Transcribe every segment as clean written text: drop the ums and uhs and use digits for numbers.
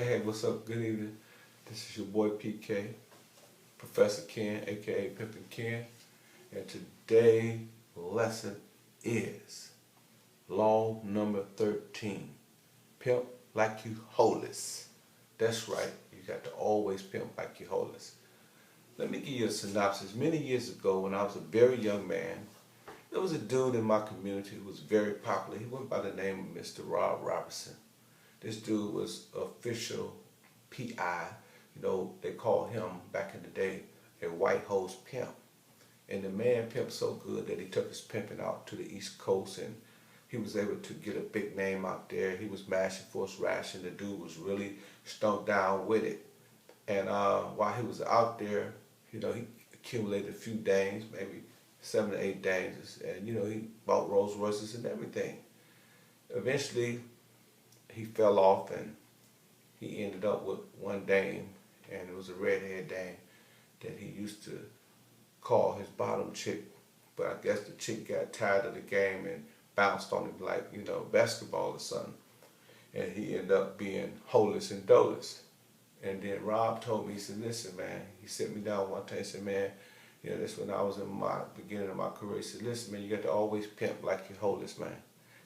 Hey, what's up? Good evening. This is your boy PK, Professor Ken, aka Pimpin' Ken, and today's lesson is law number 13. Pimp like you holeless. That's right, you got to always pimp like you holeless. Let me give you a synopsis. Many years ago, when I was a very young man, there was a dude in my community who was very popular. He went by the name of Mr. Rob Robertson. This dude was official PI. You know, they called him back in the day a white hose pimp. And the man pimped so good that he took his pimping out to the East Coast, and he was able to get a big name out there. He was mashing for his ration. The dude was really stunk down with it. And while he was out there, you know, he accumulated a few dames, maybe 7 or 8 dames, and you know, he bought Rolls Royces and everything. Eventually, he fell off and he ended up with one dame, and it was a redhead dame that he used to call his bottom chick. But I guess the chick got tired of the game and bounced on him like, you know, basketball or something. And he ended up being holeless and doleless. And then Rob told me, he said, listen, man, he sat me down one time and said, man, you know, this when I was in my beginning of my career. He said, listen, man, you got to always pimp like you're holeless, man.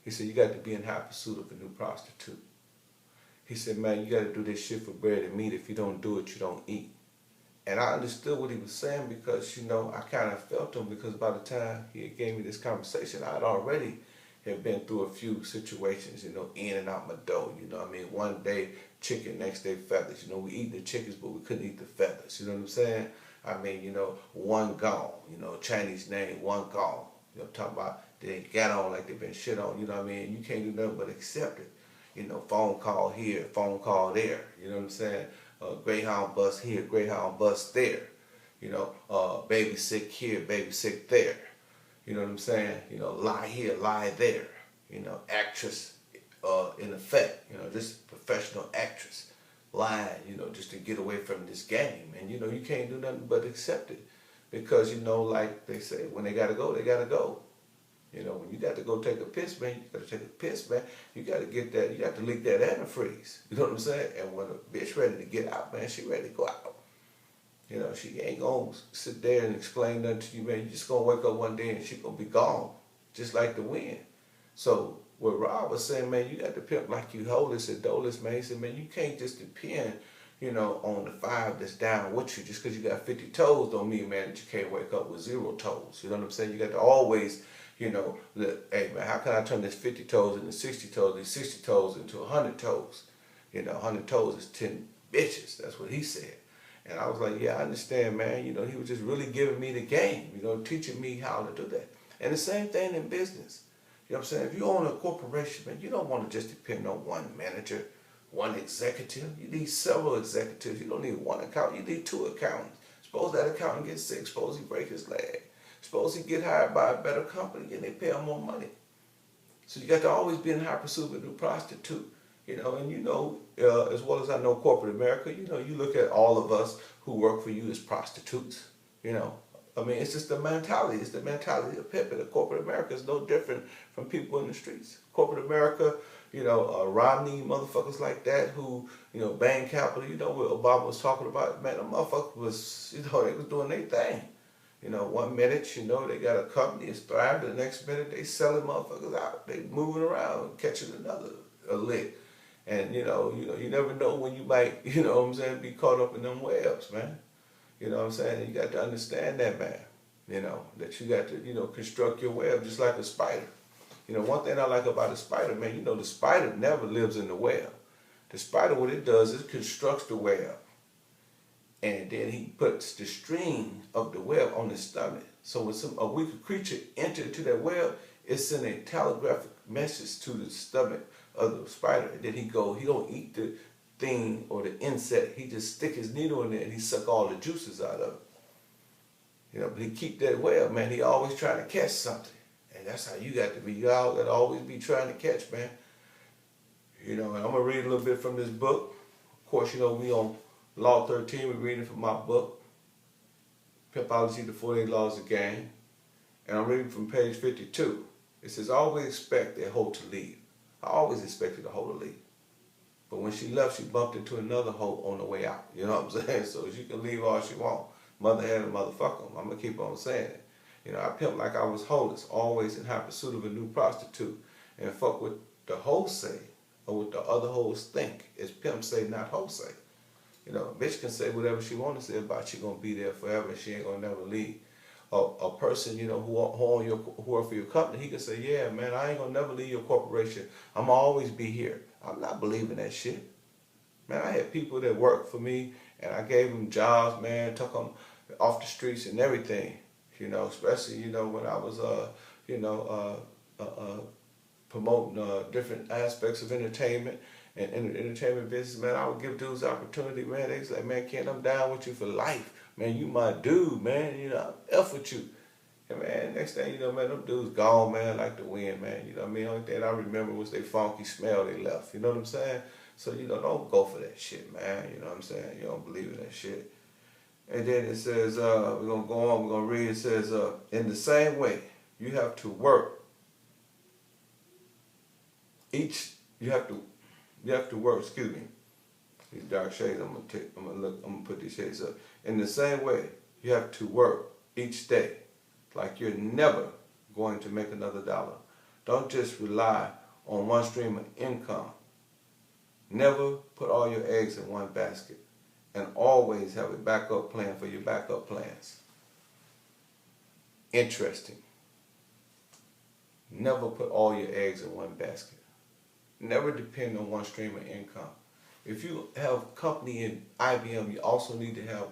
He said, you got to be in high pursuit of a new prostitute. He said, man, you got to do this shit for bread and meat. If you don't do it, you don't eat. And I understood what he was saying because, you know, I kind of felt him, because by the time he gave me this conversation, I had already been through a few situations, you know, in and out my dough. You know what I mean? One day chicken, next day feathers. You know, we eat the chickens, but we couldn't eat the feathers. You know what I'm saying? I mean, you know, one gone. You know, Chinese name, one gone. You know, talking about they ain't got on like they been shit on. You know what I mean? You can't do nothing but accept it. You know, phone call here, phone call there. You know what I'm saying? Greyhound bus here, Greyhound bus there. You know, baby sick here, baby sick there. You know what I'm saying? You know, lie here, lie there. You know, actress in effect. You know, just professional actress lying. You know, just to get away from this game. And you know, you can't do nothing but accept it, because you know, like they say, when they gotta go, they gotta go. You know, when you got to go take a piss, man, you got to take a piss, man. You got to get that, you got to leak that antifreeze. You know what I'm saying? And when a bitch ready to get out, man, she ready to go out. You know, she ain't going to sit there and explain nothing to you, man. You just going to wake up one day and she going to be gone, just like the wind. So what Rob was saying, man, you got to pimp like you holeless and doleless, man. He said, man, you can't just depend, you know, on the 5 that's down with you. Just because you got 50 toes don't mean, man, that you can't wake up with 0 toes. You know what I'm saying? You got to always, you know, look, hey man, how can I turn this 50 toes into 60 toes, these 60 toes into 100 toes? You know, 100 toes is 10 bitches. That's what he said. And I was like, yeah, I understand, man. You know, he was just really giving me the game, you know, teaching me how to do that. And the same thing in business. You know what I'm saying? If you own a corporation, man, you don't want to just depend on one manager, one executive. You need several executives. You don't need one accountant. You need 2 accountants. Suppose that accountant gets sick. Suppose he break his leg. Suppose he get hired by a better company and they pay him more money. So you got to always be in high pursuit of a new prostitute. You know, and you know, as well as I know corporate America, you know, you look at all of us who work for you as prostitutes. You know, I mean, it's just the mentality. It's the mentality of pimping. The corporate America is no different from people in the streets. Corporate America, you know, Romney, motherfuckers like that who, you know, Bain Capital, you know what Obama was talking about? Man, the motherfuckers was, you know, they was doing their thing. You know, 1 minute, you know, they got a company, it's thriving. The next minute, they selling motherfuckers out. They moving around, catching another lick. And, you know, you never know when you might, you know what I'm saying, be caught up in them webs, man. You know what I'm saying? And you got to understand that, man. You know, that you got to, you know, construct your web just like a spider. You know, one thing I like about a spider, man, you know, the spider never lives in the web. The spider, what it does is it constructs the web. And then he puts the string of the web on his stomach. So when a weaker creature enters into that web, it sends a telegraphic message to the stomach of the spider. And then he don't eat the thing or the insect. He just stick his needle in there and he suck all the juices out of it. You know, but he keep that web, man. He always trying to catch something. And that's how you got to be. You all got to always be trying to catch, man. You know, and I'm going to read a little bit from this book. Of course, you know, we on Law 13, we're reading from my book, Pimpology, the 48 Laws of Game. And I'm reading from page 52. It says, always expect a hoe to leave. I always expected a hoe to leave. But when she left, she bumped into another hoe on the way out. You know what I'm saying? So she can leave all she want. Mother had a motherfucker. I'm going to keep on saying it. You know, I pimped like I was homeless, always in high pursuit of a new prostitute. And fuck what the hoes say or what the other hoes think. It's pimp say, not hoe say. You know, a bitch can say whatever she want to say about you, gonna be there forever. She ain't gonna never leave. A person, you know, who work for your company, he can say, yeah, man, I ain't gonna never leave your corporation. I'm gonna always be here. I'm not believing that shit. Man, I had people that worked for me, and I gave them jobs, man, took them off the streets and everything. You know, especially, you know, when I was, promoting different aspects of entertainment and in the entertainment business, man, I would give dudes opportunity, man. They was like, man, Ken, I'm down with you for life. Man, you my dude, man. You know, I'm F with you. And man, next thing you know, man, them dudes gone, man, like the wind, man. You know what I mean? Only thing I remember was they funky smell they left. You know what I'm saying? So, you know, don't go for that shit, man. You know what I'm saying? You don't believe in that shit. And then it says, we're going to go on, we're going to read, it says, in the same way, you have to work. You have to work, excuse me. These dark shades, I'm gonna put these shades up. In the same way, you have to work each day like you're never going to make another dollar. Don't just rely on one stream of income. Never put all your eggs in one basket, and always have a backup plan for your backup plans. Interesting. Never put all your eggs in one basket. Never depend on one stream of income. If you have a company in IBM, you also need to have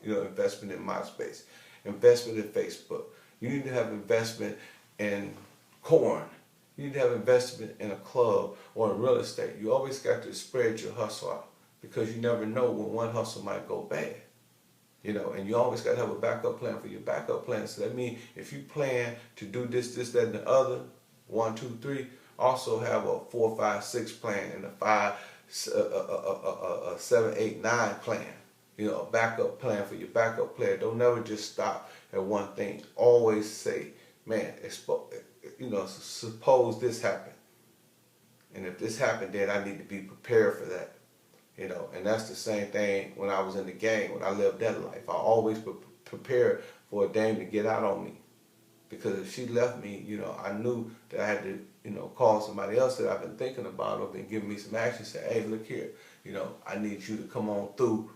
investment in MySpace, investment in Facebook. You need to have investment in corn. You need to have investment in a club or in real estate. You always got to spread your hustle out, because you never know when one hustle might go bad. You know, and you always got to have a backup plan for your backup plan. So that means if you plan to do this, that, and the other, 1, 2, 3, also have a 4, 5, 6 plan and a 7, 8, 9 plan. You know, a backup plan for your backup plan. Don't never just stop at one thing. Always say, man, suppose this happened. And if this happened, then I need to be prepared for that. You know, and that's the same thing when I was in the gang, when I lived that life. I always prepared for a dame to get out on me. Because if she left me, you know, I knew that I had to, you know, call somebody else that I've been thinking about or been giving me some action, say, hey, look here, you know, I need you to come on through.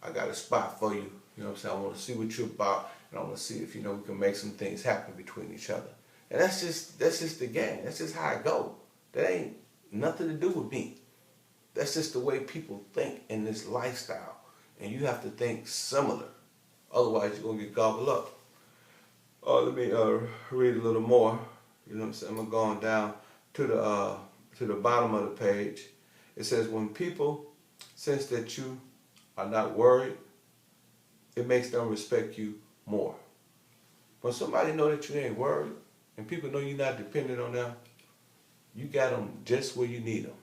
I got a spot for you. You know what I'm saying? I want to see what you're about, and I want to see if, you know, we can make some things happen between each other. And that's just the game. That's just how I go. That ain't nothing to do with me. That's just the way people think in this lifestyle. And you have to think similar. Otherwise, you're going to get gobbled up. Let me read a little more. You know what I'm saying? I'm going down to the bottom of the page. It says, when people sense that you are not worried, it makes them respect you more. When somebody know that you ain't worried, and people know you're not dependent on them, you got them just where you need them.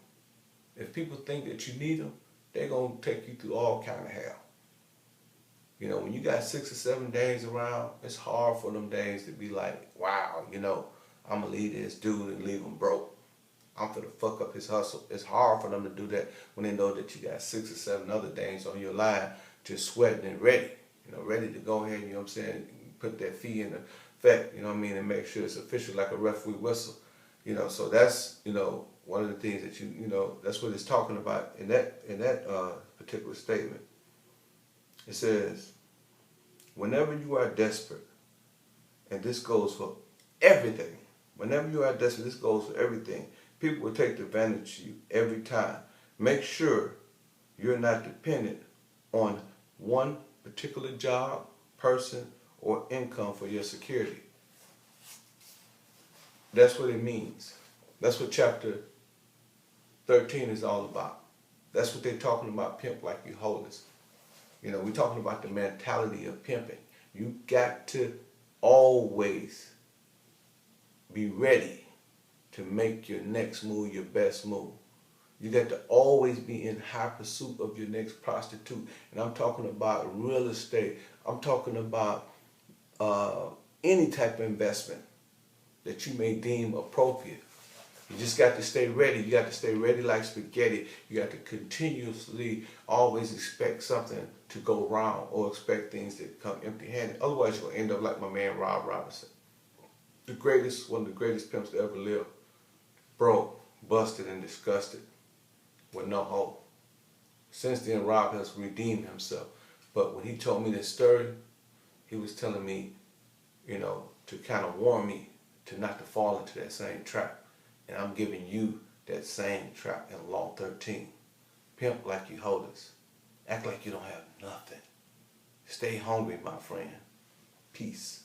If people think that you need them, they're going to take you through all kind of hell. You know, when you got 6 or 7 days around, it's hard for them days to be like, wow, you know, I'm going to leave this dude and leave him broke. I'm going to fuck up his hustle. It's hard for them to do that when they know that you got 6 or 7 other days on your line just sweating and ready. You know, ready to go ahead, you know what I'm saying, put that fee in effect, you know what I mean, and make sure it's official like a referee whistle. You know, so that's, you know, one of the things that you know, that's what it's talking about in that particular statement. It says, whenever you are desperate, and this goes for everything, whenever you are desperate, this goes for everything, people will take advantage of you every time. Make sure you're not dependent on one particular job, person, or income for your security. That's what it means. That's what chapter 13 is all about. That's what they're talking about, pimp like you holders. You know, we're talking about the mentality of pimping. You got to always be ready to make your next move your best move. You got to always be in high pursuit of your next prostitute. And I'm talking about real estate. I'm talking about any type of investment that you may deem appropriate. You just got to stay ready. You got to stay ready like spaghetti. You got to continuously always expect something to go wrong or expect things that come empty-handed. Otherwise, you'll end up like my man Rob Robinson. One of the greatest pimps to ever live. Broke, busted, and disgusted with no hope. Since then, Rob has redeemed himself. But when he told me this story, he was telling me, to kind of warn me to not to fall into that same trap. And I'm giving you that same trap in Law 13. Pimp like you holders. Act like you don't have nothing. Stay hungry, my friend. Peace.